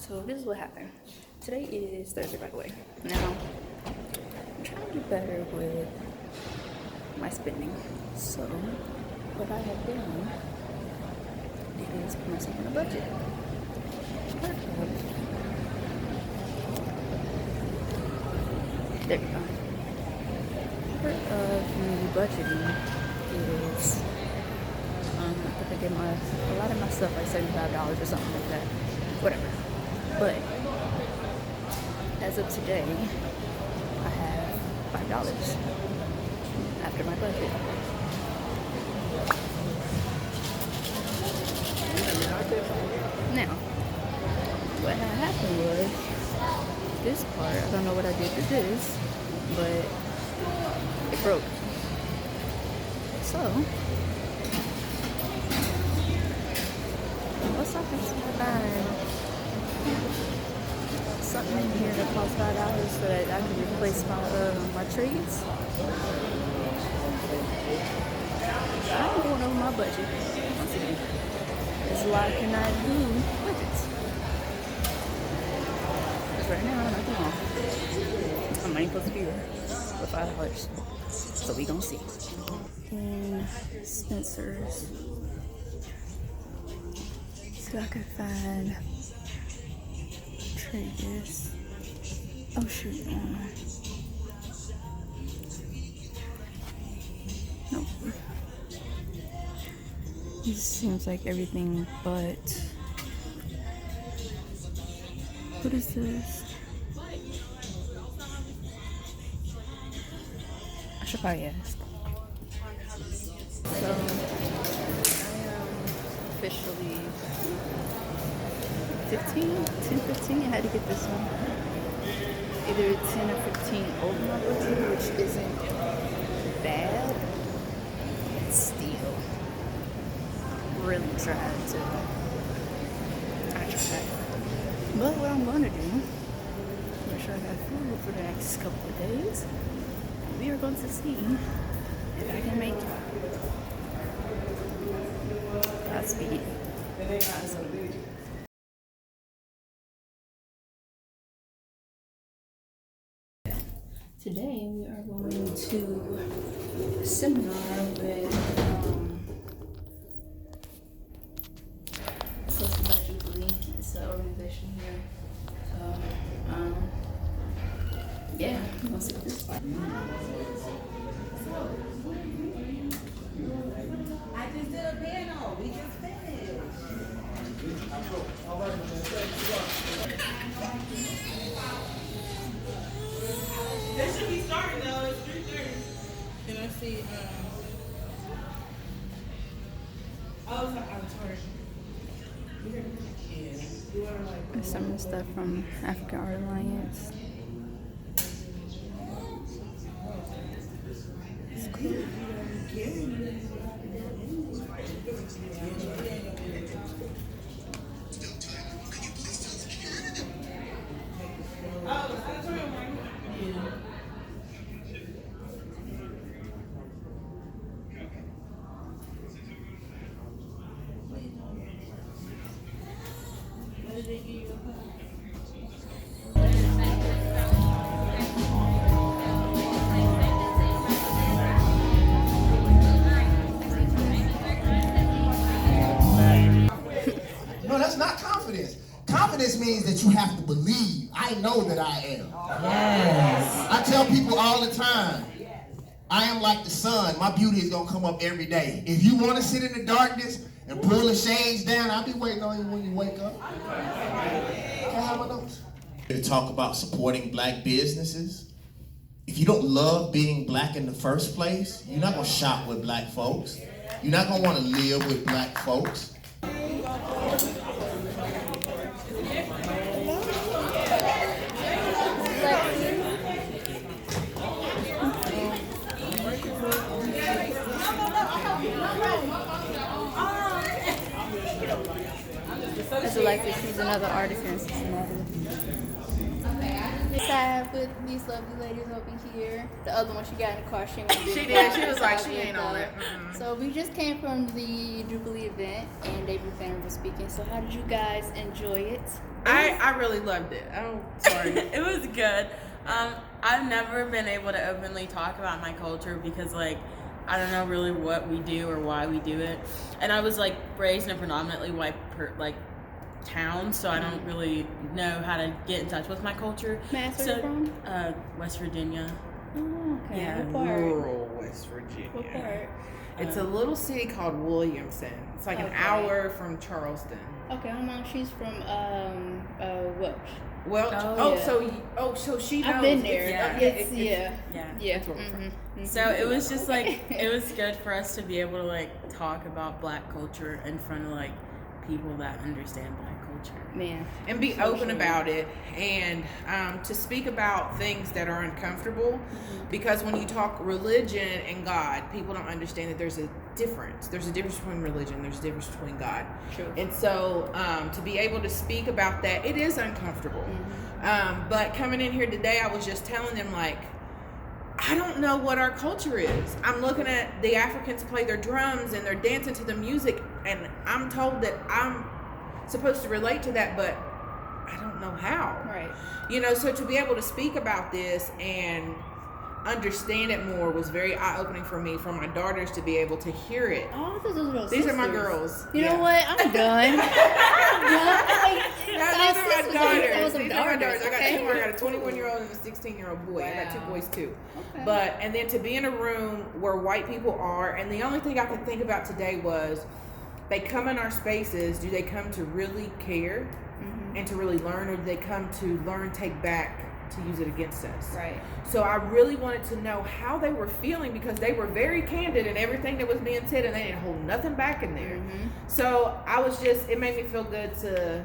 So this is what happened. Today is Thursday, by the way. Now, I'm trying to do better with my spending. So what I have done is put myself on a budget. There we go. Part of me budgeting is I think I get a lot of my stuff like $75 or something like that. Whatever. But as of today, I have $5 after my budget. Now, what had happened was this part, I don't know what I did to this, but it broke. So, what's up if I find something in here that costs $5 so that I can replace my trades? I'm going over my budget. Once again, there's a lot I cannot do budgets. Because right now, nothing wrong. I'm only supposed to be there for $5. So we gonna see. And Spencer's. So I could find trade this. Oh shoot. Nope. This seems like everything but. What is this? I should probably ask. So, I am officially 10, 15. I had to get this one. Either 10 or 15 over my budget, which isn't bad. It's still really trying to. I try. But what I'm gonna do, make sure I got food for the next couple of days. We are going to see if I can make it. Godspeed. Godspeed. Today we are going to a seminar with hosted by Jubilee. It's an organization here. So yeah, I'm gonna see what this is like. I just did a panel. We just finished. They should be starting though. It's 3:30. Can I see? Oh, it's an auditorium. Yeah. Some of the stuff from African Art Alliance. It's cool. No, that's not confidence. Confidence means that you have to believe. I know that I am. Yes. I tell people all the time, I am like the sun. My beauty is going to come up every day. If you want to sit in the darkness and pull the shades down, I'll be waiting on you when you wake up. Can I have my notes? To talk about supporting black businesses. If you don't love being black in the first place, you're not going to shop with black folks. You're not going to want to live with black folks. That's like to choose another artist in Cincinnati. Side with these lovely ladies over here. The other one, she got in the car. She did. She was like, she ain't on it. So we just came from the Jubilee event, and David Banner was speaking. So how did you guys enjoy it? I really loved it. Oh, sorry. It was good. I've never been able to openly talk about my culture because, like, I don't know really what we do or why we do it. And I was, like, raised in a predominantly white, town, so I don't really know how to get in touch with my culture. May I ask where you're from? West Virginia. Oh, okay. Yeah, What part? Rural West Virginia. What part? It's a little city called Williamson. It's like an hour from Charleston. Okay, my mom, she's from Welch. Well, so she knows. I've been there. Yeah. That's where we're from. So it was just like it was good for us to be able to like talk about Black culture in front of like people that understand Black culture. Man. And be open about it, and to speak about things that are uncomfortable, because when you talk religion and God, people don't understand that there's a difference. There's a difference between religion. There's a difference between God. True. And so to be able to speak about that, it is uncomfortable. But coming in here today, I was just telling them, like, I don't know what our culture is. I'm looking at the Africans play their drums and they're dancing to the music, and I'm told that I'm supposed to relate to that, but I don't know how. Right. You know, so to be able to speak about this and understand it more was very eye-opening for me, for my daughters to be able to hear it. Oh, those are little These are my sisters. girls. You know what? I'm done. These are my daughters. These These are my daughters. I got okay. two more. I got a 21-year-old and a 16-year-old boy. I got two boys too. Okay. But, and then to be in a room where white people are, and the only thing I could think about today was, they come in our spaces, do they come to really care and to really learn, or do they come to learn, take back, to use it against us? Right. So I really wanted to know how they were feeling, because they were very candid in everything that was being said, and they didn't hold nothing back in there. So I was just, it made me feel good to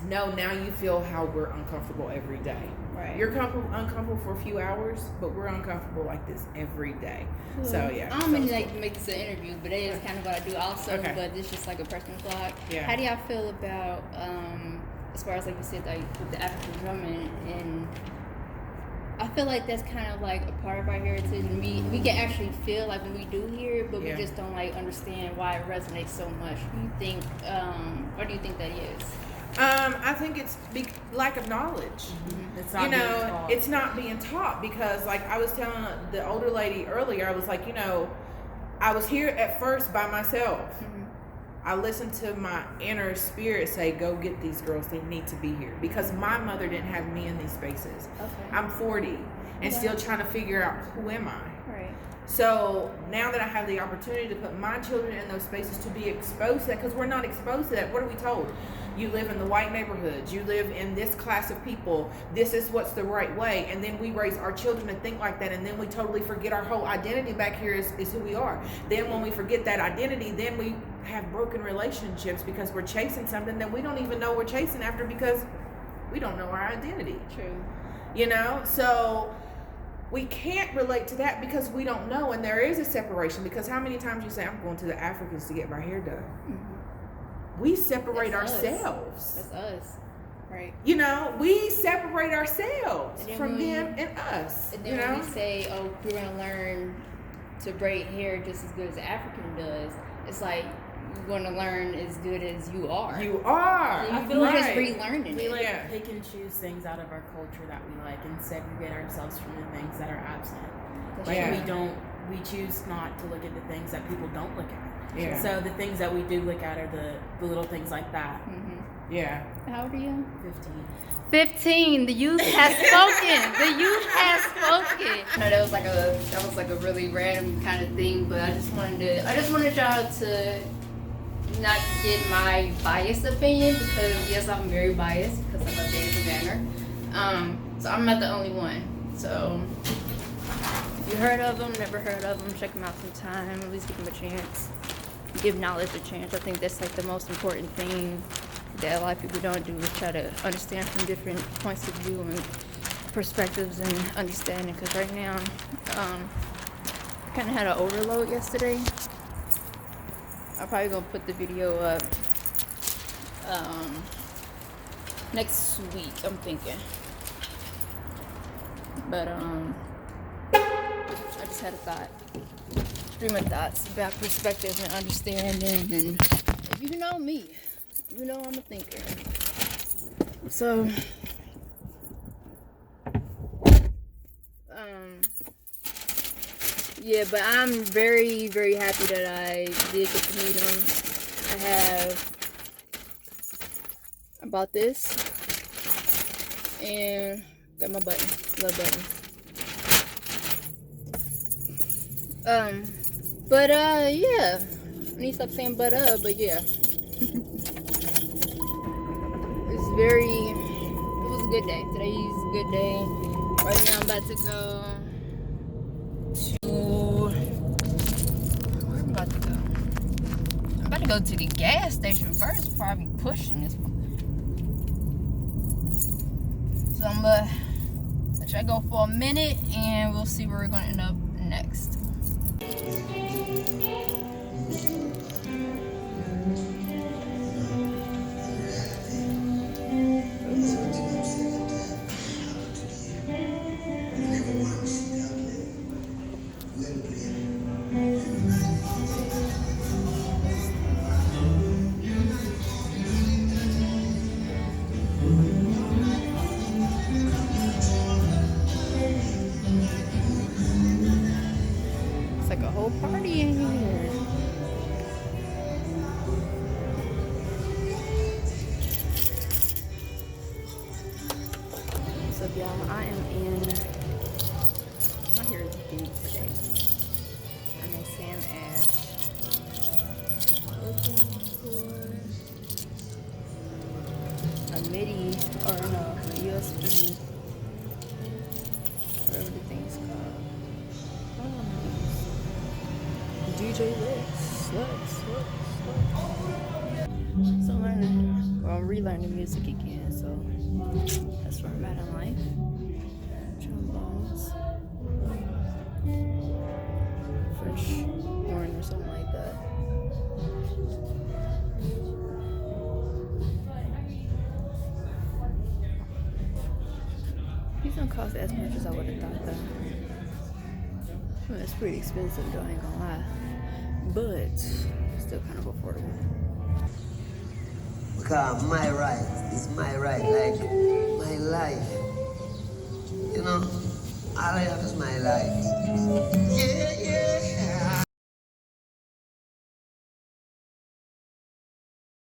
know now you feel how we're uncomfortable every day. Right. You're uncomfortable for a few hours, but we're uncomfortable like this every day. Cool. So yeah. I don't mean to like make this an interview, but it is kind of what I do also. Okay. But it's just like a personal vlog. Yeah. How do y'all feel about as far as like you said, like with the African drumming, and I feel like that's kind of like a part of our heritage, and we can actually feel like when we do hear it, but we just don't like understand why it resonates so much. Do you think, or do you think that is? I think it's lack of knowledge. It's not being taught. It's not being taught, because like I was telling the older lady earlier, I was like, I was here at first by myself. I listened to my inner spirit say, go get these girls, they need to be here, because my mother didn't have me in these spaces. Okay. I'm 40 and still trying to figure out, who am I? Right. So now that I have the opportunity to put my children in those spaces, to be exposed to that, because we're not exposed to that. What are we told? You live in the white neighborhoods, you live in this class of people, this is what's the right way, and then we raise our children to think like that, and then we totally forget our whole identity back here is who we are. Then when we forget that identity, then we have broken relationships because we're chasing something that we don't even know we're chasing after, because we don't know our identity. True. So we can't relate to that because we don't know, and there is a separation, because how many times you say, I'm going to the Africans to get my hair done? We separate That's ourselves. That's us. Right. We separate ourselves And then from them and us. And then when we say, oh, we're going to learn to braid hair just as good as the African does, it's like, you're going to learn as good as you are. You are. I feel We're like just relearning we it. pick and choose things out of our culture that we like and segregate ourselves from the things that are absent. We choose not to look at the things that people don't look at. Yeah. So the things that we do look at are the little things like that. Yeah. How old are you? 15. The youth has spoken. The youth has spoken. No, that was like a really random kind of thing, but I just wanted y'all to not get my biased opinion, because yes, I'm very biased because I'm a David Banner. So I'm not the only one. So if you heard of them, never heard of them, check them out sometime. At least give them a chance. Give knowledge a chance. I think that's like the most important thing that a lot of people don't do, is try to understand from different points of view and perspectives and understanding. Because right now, I kind of had an overload yesterday. I'm probably gonna put the video up next week, I'm thinking. But I just had a thought. Stream of thoughts about perspective and understanding, and if you know me, you know I'm a thinker. So, yeah, but I'm very, very happy that I did get to meet him. I bought this and got my button, love button. Yeah, I need to stop saying but yeah. It was a good day. Today's a good day. Right now I'm about to go to, where am I about to go? I'm about to go to the gas station first, probably pushing this one. So I'm gonna let y'all go for a minute and we'll see where we're gonna end up next. It's like a whole party in here. What's up, y'all? I am here is deep today. I'm in Sam Ash. Looking for a MIDI, or no, a USB, whatever the thing's called. DJ Lex. So I'm relearning music again, so that's where I'm at in life. Trombones. French horn or something like that. These don't cost as much as I would have thought though. Well, it's pretty expensive though, I ain't gonna lie. But still kind of affordable. Because my right is my right, like my life. You know, all I have is my life. Yeah.